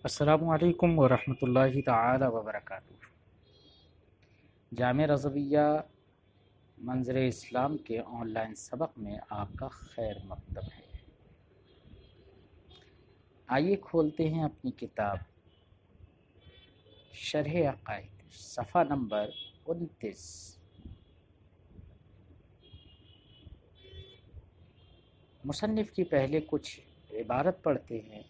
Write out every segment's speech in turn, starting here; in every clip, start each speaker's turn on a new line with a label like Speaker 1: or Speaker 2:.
Speaker 1: السلام علیکم ورحمۃ اللہ تعالی وبرکاتہ۔ جامع رضویہ منظر اسلام کے آن لائن سبق میں آپ کا خیر مقدم ہے۔ آئیے کھولتے ہیں اپنی کتاب شرح عقائد، صفحہ نمبر 29۔ مصنف کی پہلے کچھ عبارت پڑھتے ہیں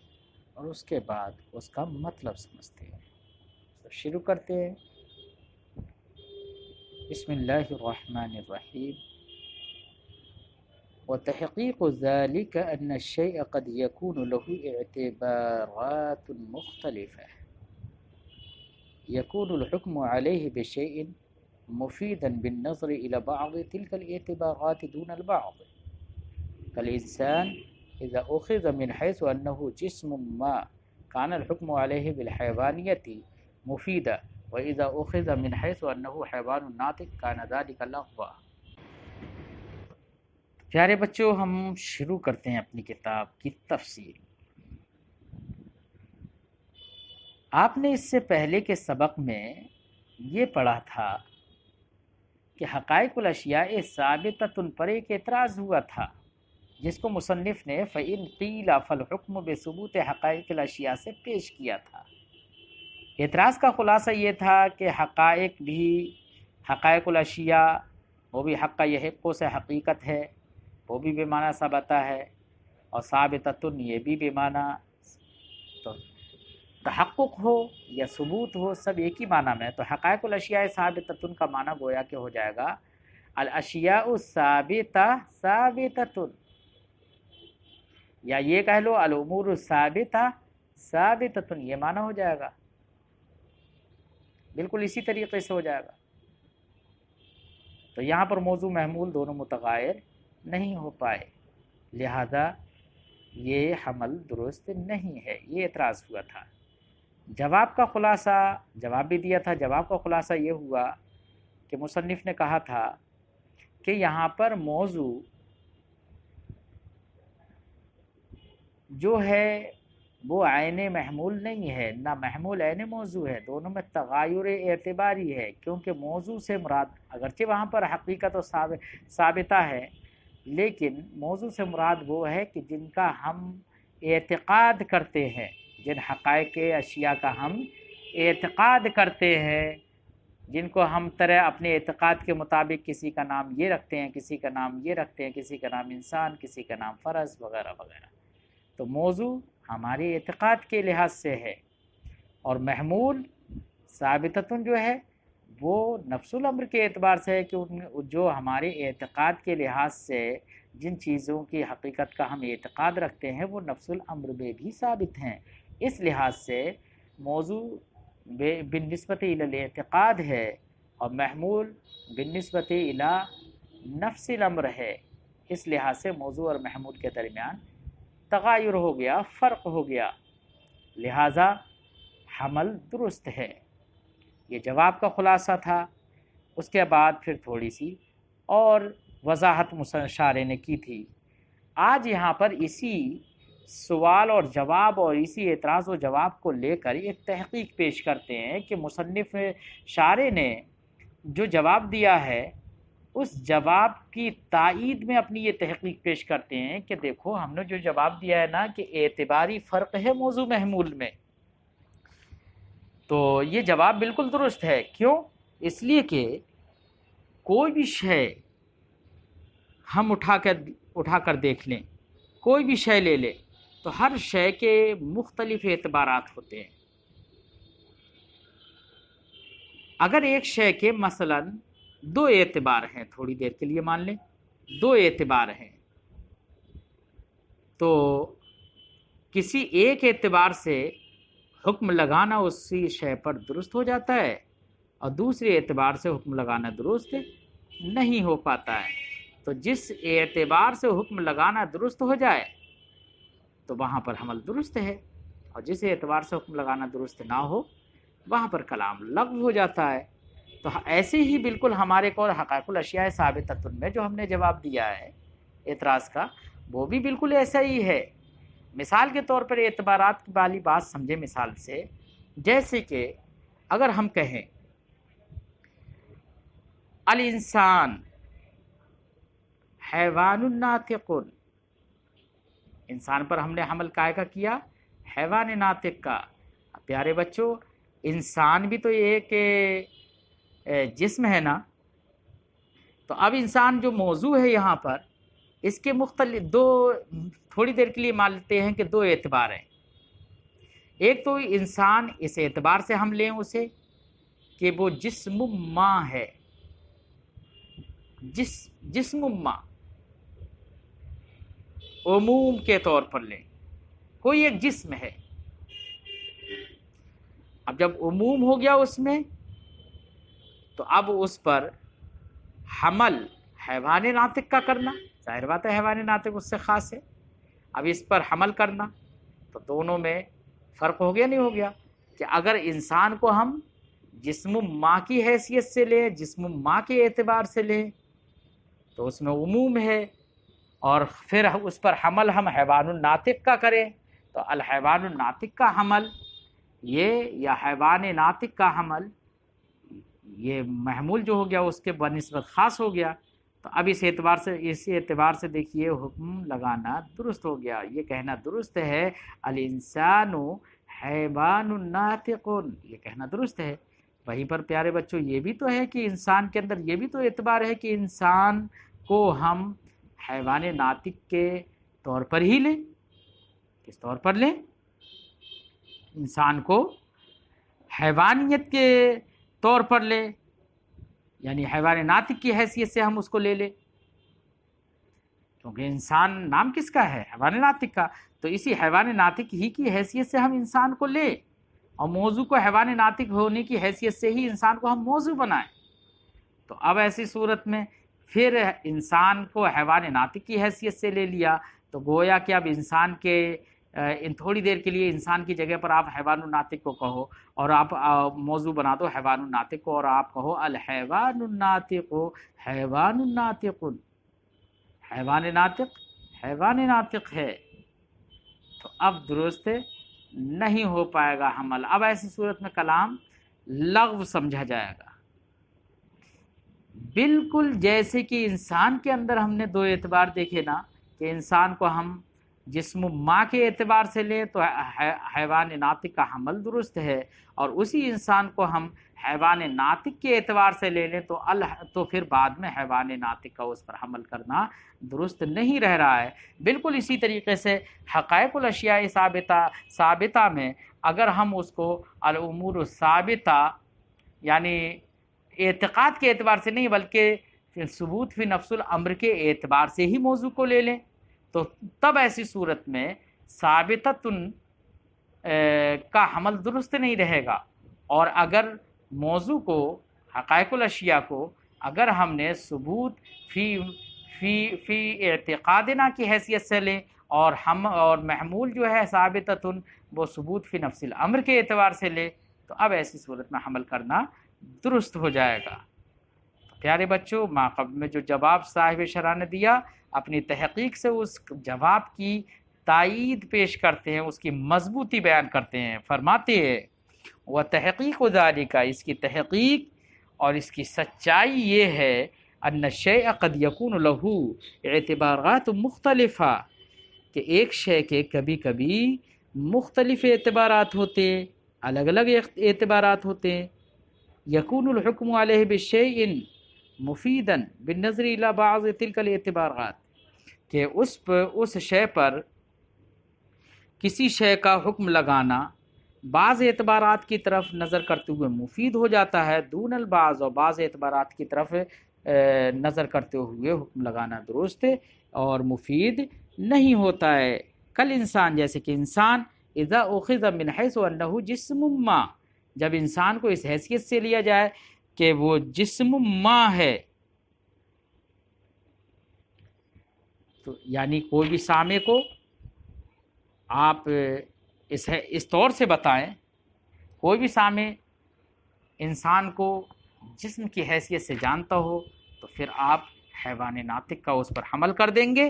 Speaker 1: اور اس کے بعد اس کا مطلب سمجھتے ہیں۔ تو شروع کرتے ہیں۔ بسم اللہ الرحمن الرحیم۔ وتحقیق ذلك أن الشيء قد يكون له اعتبارات مختلفة يكون الحكم عليه بشيء مفيدا بالنظر إلى بعض تلك الاعتبارات دون البعض، كالإنسان إذا أخذ من حيث أنه جسم ما كان الحكم عليه بالحيوانية مفيدا، وإذا أخذ من حيث أنه حيوان ناطق كان ذلك لغوا۔ پیارے بچوں، ہم شروع کرتے ہیں اپنی کتاب کی تفسیر۔ آپ نے اس سے پہلے کے سبق میں یہ پڑھا تھا کہ حقائق الاشیاء ثابتۃ پر ایک اعتراض ہوا تھا، جس کو مصنف نے فَإِن قِيلَ فَالْحُكْمُ بِثُبُوتِ حقائق الاشیاء سے پیش کیا تھا۔ اعتراض کا خلاصہ یہ تھا کہ حقائق بھی، حقائق الاشیاء وہ بھی حق یحق سے حقیقت ہے، وہ بھی بے معنی ثابتہ ہے، اور ثابتۃ یہ بھی بے معنی، تو تحقق ہو یا ثبوت ہو سب ایک ہی معنی میں۔ تو حقائق الاشیاء ثابتۃ کا معنی گویا کہ ہو جائے گا الاشیاء الثابتہ ثابتۃ، یا یہ کہہ لو الامور الثابتہ ثابتۃ، یہ معنی ہو جائے گا، بالکل اسی طریقے سے ہو جائے گا۔ تو یہاں پر موضوع محمول دونوں متغیر نہیں ہو پائے، لہذا یہ حمل درست نہیں ہے، یہ اعتراض ہوا تھا۔ جواب کا خلاصہ، جواب بھی دیا تھا، جواب کا خلاصہ یہ ہوا کہ مصنف نے کہا تھا کہ یہاں پر موضوع جو ہے وہ عین محمول نہیں ہے، نہ محمول عین موضوع ہے، دونوں میں تغایر اعتباری ہے، کیونکہ موضوع سے مراد اگرچہ وہاں پر حقیقت و ثابتہ ہے، لیکن موضوع سے مراد وہ ہے کہ جن کا ہم اعتقاد کرتے ہیں، جن حقائق اشیاء کا ہم اعتقاد کرتے ہیں، جن کو ہم طرح اپنے اعتقاد کے مطابق کسی کا نام یہ رکھتے ہیں، کسی کا نام یہ رکھتے ہیں، کسی کا نام انسان، کسی کا نام فرس وغیرہ وغیرہ۔ تو موضوع ہمارے اعتقاد کے لحاظ سے ہے، اور محمول ثابتتن جو ہے وہ نفس الامر کے اعتبار سے ہے کہ جو ہمارے اعتقاد کے لحاظ سے جن چیزوں کی حقیقت کا ہم اعتقاد رکھتے ہیں وہ نفس الامر میں بھی ثابت ہیں، اس لحاظ سے موضوع بالنسبت الی الاعتقاد ہے اور محمول بالنسبت الی نفس الامر ہے، اس لحاظ سے موضوع اور محمول کے درمیان تغایر ہو گیا، فرق ہو گیا، لہذا حمل درست ہے۔ یہ جواب کا خلاصہ تھا۔ اس کے بعد پھر تھوڑی سی اور وضاحت شارح نے کی تھی۔ آج یہاں پر اسی سوال اور جواب اور اسی اعتراض و جواب کو لے کر ایک تحقیق پیش کرتے ہیں کہ مصنف شارح نے جو جواب دیا ہے اس جواب کی تائید میں اپنی یہ تحقیق پیش کرتے ہیں کہ دیکھو ہم نے جو جواب دیا ہے نا کہ اعتباری فرق ہے موضوع محمول میں، تو یہ جواب بالکل درست ہے۔ کیوں؟ اس لیے کہ کوئی بھی شے ہم اٹھا کر دیکھ لیں، کوئی بھی شے لے لیں تو ہر شے کے مختلف اعتبارات ہوتے ہیں۔ اگر ایک شے کے مثلاً دو اعتبار ہیں، تھوڑی دیر کے لیے مان لیں دو اعتبار ہیں، تو کسی ایک اعتبار سے حکم لگانا اسی شے پر درست ہو جاتا ہے اور دوسرے اعتبار سے حکم لگانا درست نہیں ہو پاتا ہے۔ تو جس اعتبار سے حکم لگانا درست ہو جائے تو وہاں پر حمل درست ہے، اور جس اعتبار سے حکم لگانا درست نہ ہو وہاں پر کلام لغو ہو جاتا ہے۔ تو ایسے ہی بالکل ہمارے کو حقائق الاشیاء ثابتۃ میں جو ہم نے جواب دیا ہے اعتراض کا، وہ بھی بالکل ایسا ہی ہے۔ مثال کے طور پر اعتبارات کی والی بات سمجھے مثال سے، جیسے کہ اگر ہم کہیں الانسان حیوان ناطق، انسان پر ہم نے حمل کائے کا کیا، حیوان ناطق کا۔ پیارے بچوں، انسان بھی تو ایک جسم ہے نا، تو اب انسان جو موضوع ہے یہاں پر، اس کے مختلف دو، تھوڑی دیر کے لیے مان لیتے ہیں کہ دو اعتبار ہیں۔ ایک تو انسان اس اعتبار سے ہم لیں اسے کہ وہ جسم ما ہے، جسم ما عموم کے طور پر لیں، کوئی ایک جسم ہے۔ اب جب عموم ہو گیا اس میں، تو اب اس پر حمل حیوان ناطق کا کرنا، ظاہر بات ہے حیوان ناطق اس سے خاص ہے، اب اس پر حمل کرنا، تو دونوں میں فرق ہو گیا نہیں ہو گیا؟ کہ اگر انسان کو ہم جسم ماں کی حیثیت سے لیں، جسم ماں کے اعتبار سے لیں، تو اس میں عموم ہے، اور پھر اس پر حمل ہم حیوان الناطق کا کریں، تو الحیوان الناطق کا حمل یہ، یا حیوان ناطق کا حمل یہ محمول جو ہو گیا اس کے بنسبت خاص ہو گیا۔ تو اب اس اعتبار سے دیکھیے حکم لگانا درست ہو گیا، یہ کہنا درست ہے الانسان حیوان ناطق، یہ کہنا درست ہے۔ وہیں پر پیارے بچوں یہ بھی تو ہے کہ انسان کے اندر یہ بھی تو اعتبار ہے کہ انسان کو ہم حیوان ناطق کے طور پر ہی لیں۔ کس طور پر لیں؟ انسان کو حیوانیت کے طور پر لیں، یعنی حیوان ناطق کی حیثیت سے ہم اس کو لے لیں، کیونکہ انسان نام کس کا ہے؟ حیوان ناطق کا، تو اسی حیوان ناطق ہی کی حیثیت سے ہم انسان کو لیں، اور موضوع کو حیوان ناطق ہونے کی حیثیت سے ہی انسان کو ہم موضوع بنائیں۔ تو اب ایسی صورت میں پھر انسان کو حیوان ناطق کی حیثیت سے لے لیا، تو گویا کہ اب انسان کے ان تھوڑی دیر کے لیے انسان کی جگہ پر آپ حیوان الناطق کو کہو، اور آپ موضوع بنا دو حیوان الناطق کو، اور آپ کہو الحیوان الناطق، حیوان الناطق، حیوان ناطق حیوان ناطق ہے، تو اب درست نہیں ہو پائے گا حمل۔ اب ایسی صورت میں کلام لغو سمجھا جائے گا، بالکل جیسے کہ انسان کے اندر ہم نے دو اعتبار دیکھے نا، کہ انسان کو ہم جسم ماں کے اعتبار سے لیں تو حیوان ناطق کا حمل درست ہے، اور اسی انسان کو ہم حیوان ناطق کے اعتبار سے لے لیں تو پھر بعد میں حیوان ناطق کا اس پر حمل کرنا درست نہیں رہ رہا ہے۔ بالکل اسی طریقے سے حقائق الاشیاء ثابتہ میں اگر ہم اس کو الامور الثابتہ، یعنی اعتقاد کے اعتبار سے نہیں بلکہ ثبوت فی نفس الامر کے اعتبار سے ہی موضوع کو لے لیں، تو تب ایسی صورت میں ثابتۃ کا حمل درست نہیں رہے گا۔ اور اگر موضوع کو، حقائق الاشیاء کو اگر ہم نے ثبوت فی اعتقادنا کی حیثیت سے لیں، اور محمول جو ہے ثابتۃ وہ ثبوت فی نفس الامر کے اعتبار سے لے، تو اب ایسی صورت میں حمل کرنا درست ہو جائے گا۔ پیارے بچوں، ماقبل میں جو جواب صاحب شرح نے دیا، اپنی تحقیق سے اس جواب کی تائید پیش کرتے ہیں، اس کی مضبوطی بیان کرتے ہیں۔ فرماتے ہیں وَتَحْقِيقُ ذَلِكَ، اس کی تحقیق اور اس کی سچائی یہ ہے ان الشیء قد یکون لہ اعتبارات مختلفہ، کہ ایک شے کے کبھی کبھی مختلف اعتبارات ہوتے ہیں، الگ الگ اعتبارات ہوتے ہیں۔ یکون الحکم علیہ بالشیء مفیدا بالنظر الی بعض تلک الاعتبارات، کہ اس شے پر کسی شے کا حکم لگانا بعض اعتبارات کی طرف نظر کرتے ہوئے مفید ہو جاتا ہے، دون البعض، اور بعض اعتبارات کی طرف نظر کرتے ہوئے حکم لگانا درست اور مفید نہیں ہوتا ہے۔ کل انسان، جیسے کہ انسان، اذا اخذ من حیث انہ جسم ما، جب انسان کو اس حیثیت سے لیا جائے کہ وہ جسم ما ہے، تو یعنی کوئی بھی سامع کو آپ اس طور سے بتائیں، کوئی بھی سامع انسان کو جسم کی حیثیت سے جانتا ہو، تو پھر آپ حیوان ناطق کا اس پر حمل کر دیں گے،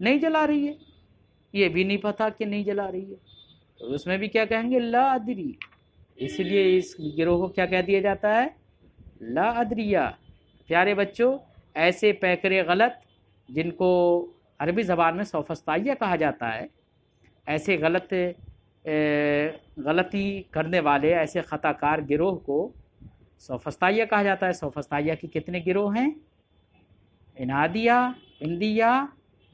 Speaker 1: نہیں جلا رہی ہے، یہ بھی نہیں پتا کہ نہیں جلا رہی ہے، تو اس میں بھی کیا کہیں گے؟ لا ادری. اس لیے اس گروہ کو کیا کہہ دیا جاتا ہے؟ لا ادریہ. پیارے بچوں، ایسے پیکرے غلط جن کو عربی زبان میں سوفسطائیہ کہا جاتا ہے، ایسے غلطی کرنے والے ایسے خطا کار گروہ کو سوفسطائیہ کہا جاتا ہے. سوفسطائیہ کے کتنے گروہ ہیں؟ انادیہ، اندیہ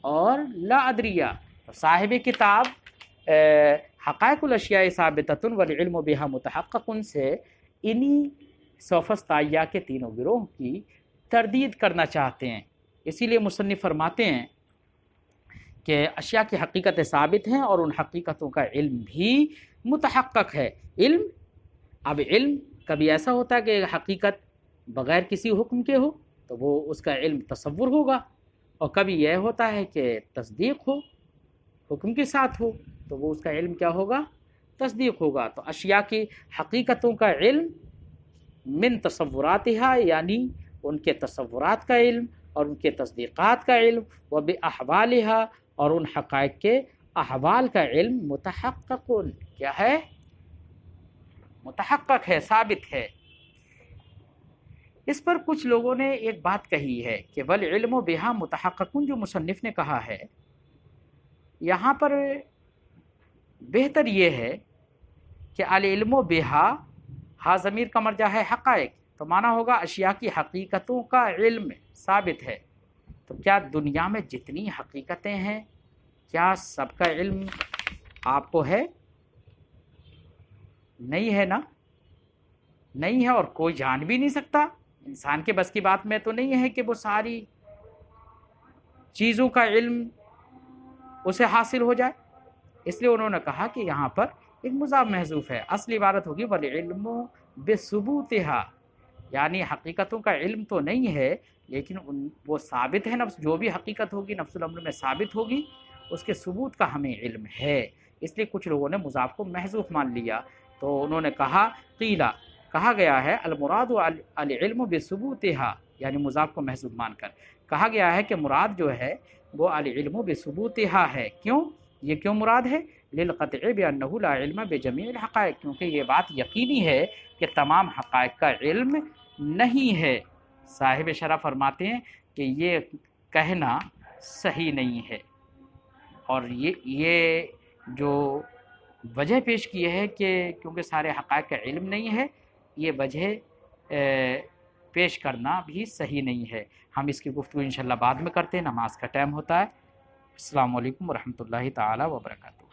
Speaker 1: اور لا ادریہ. صاحب کتاب حقائق الاشیاء ثابتۃ والعلم بها متحقق سے انہی سوفسطائیہ کے تینوں گروہ کی تردید کرنا چاہتے ہیں. اسی لیے مصنف فرماتے ہیں کہ اشیاء کی حقیقت ثابت ہیں اور ان حقیقتوں کا علم بھی متحقق ہے. اب علم کبھی ایسا ہوتا ہے کہ حقیقت بغیر کسی حکم کے ہو تو وہ اس کا علم تصور ہوگا، اور کبھی یہ ہوتا ہے کہ تصدیق ہو، حکم کے ساتھ ہو، تو وہ اس کا علم کیا ہوگا؟ تصدیق ہوگا. تو اشیاء کی حقیقتوں کا علم من تصوراتها، یعنی ان کے تصورات کا علم اور ان کے تصدیقات کا علم، و باحوالها، اور ان حقائق کے احوال کا علم، متحقق، کیا ہے؟ متحقق ہے، ثابت ہے. اس پر کچھ لوگوں نے ایک بات کہی ہے کہ والعلم بها متحقق، جو مصنف نے کہا ہے یہاں پر بہتر یہ ہے کہ العلم بها، ہا ضمیر کا مرجع ہے حقائق، تو مانا ہوگا اشیاء کی حقیقتوں کا علم ثابت ہے. تو کیا دنیا میں جتنی حقیقتیں ہیں کیا سب کا علم آپ کو ہے؟ نہیں ہے نا، نہیں ہے، اور کوئی جان بھی نہیں سکتا. انسان کے بس کی بات میں تو نہیں ہے کہ وہ ساری چیزوں کا علم اسے حاصل ہو جائے. اس لیے انہوں نے کہا کہ یہاں پر ایک مضاف محذوف ہے، اصل عبارت ہوگی والعلم بثبوتها، یعنی حقیقتوں کا علم تو نہیں ہے لیکن وہ ثابت ہے. نفس جو بھی حقیقت ہوگی نفس الامر میں ثابت ہوگی، اس کے ثبوت کا ہمیں علم ہے. اس لیے کچھ لوگوں نے مضاف کو محذوف مان لیا، تو انہوں نے کہا قیلا، کہا گیا ہے المراد العلم بثبوتها، یعنی مضاف کو محذوف مان کر کہا گیا ہے کہ مراد جو ہے وہ العلم بثبوتها ہے. کیوں؟ یہ کیوں مراد ہے؟ للقطع بانه لا علم بجميع الحقائق، کیونکہ یہ بات یقینی ہے کہ تمام حقائق کا علم نہیں ہے. صاحب شرح فرماتے ہیں کہ یہ کہنا صحیح نہیں ہے، اور یہ جو وجہ پیش کی ہے کہ کیونکہ سارے حقائق کا علم نہیں ہے، یہ وجہ پیش کرنا بھی صحیح نہیں ہے. ہم اس کی گفتگو انشاءاللہ بعد میں کرتے ہیں، نماز کا ٹائم ہوتا ہے. السلام علیکم ورحمۃ اللہ تعالی وبرکاتہ.